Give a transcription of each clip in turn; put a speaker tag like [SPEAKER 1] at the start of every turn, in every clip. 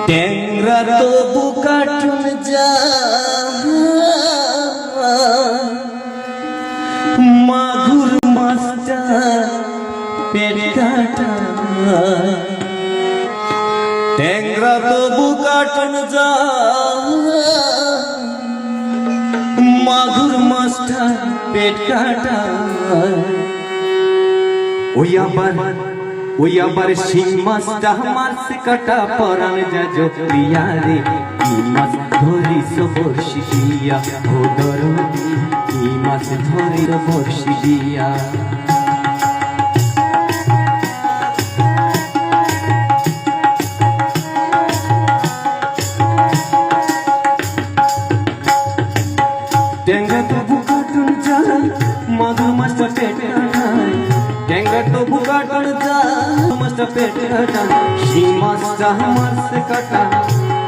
[SPEAKER 1] ট্যাংরা তবু কাটুন যা মাগুর মাছটা পেট কাটা ট্যাংরা তবু কাটুন যা মাগুর মাছটা পেট কাটা ওই আবার শিং মাছটা মারছে কাটা পরাণ যাজো প্রিয়া রে কি মাছ ধরিস বর্ষি দিয়া ও দরদি কি মাছ ধরিস বর্ষি দিয়া ট্যাংরা তবু কাটুন যা মাগুর মাছটা পেট কাটায় ট্যাংরা তবু কাটুন যা মাছটা পেট কাটায় শিং মাছটা মারছে কাটা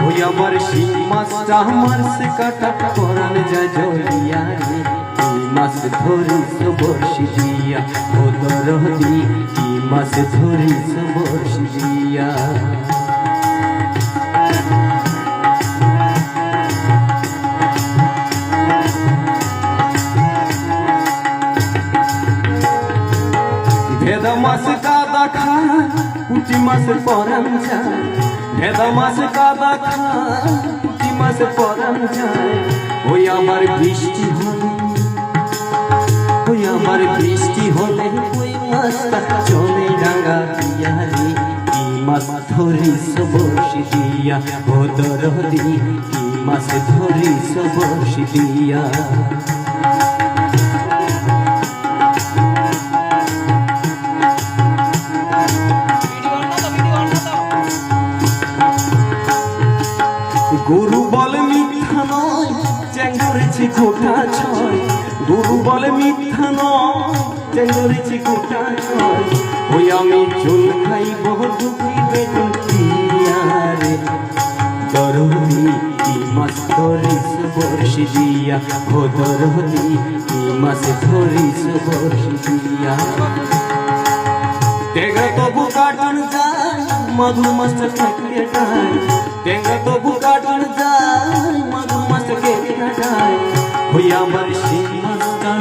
[SPEAKER 1] ওই আবার শিং মাছটা মারছে কাটা পরাণ যায় জড়িয়া রে কি মাছ ধরিস বর্ষি দিয়া ও দরদি কি মাছ ধরিস বর্ষি দিয়া ভেদা মাছ কাদা খা পুঁটি মাছ পরাণ যায় ভেদা মাছ কাদা খা পুঁটি মাছ পরাণ যায় ওই আমার বৃষ্টি হলে ওই আমার বৃষ্টি হলে ওই মাছটা চলে ডাঙ্গা দিয়া রে কি মাছ ধরিস বর্ষি দিয়া ও দরদি কি মাছ ধরিস বর্ষি দিয়া গরু বলে মিথ্যা নয় চ্যাং ধরেছি গোটা ছয় গরু বলে মিথ্যা নয় চ্যাং ধরেছি গোটা ছয় ওই আমি চুল খাইব দুঃখী বেতন রে দরদি কি মাছ ধরিস বর্ষি দিয়া ও দরদি কি মাছ ধরিস বর্ষি দিয়া ট্যাংরা তবু কাটুন যায় মাগুর মাছটা কেটে কাটায় ট্যাংরা তবু কাটুন যায় মাগুর মাছটা কেটে কাটায় ওই আমার শিং মাছটা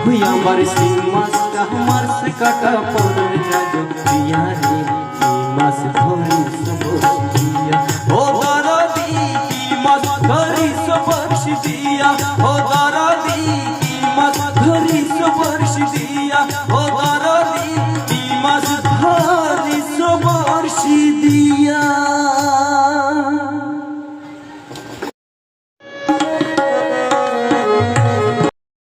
[SPEAKER 1] ওই আমার শিং মাছটা মারছে কাটা পরাণ যায় প্রিয়া রে কি মাছ ধরিস বর্ষি দিয়া ও দরদি কি মাছ ধরিস বর্ষি দিয়া ও দরদি কি মাছ ধরিস বর্ষি দিয়া ও দরদি কি মাছ ধরিস বর্ষি দিয়া।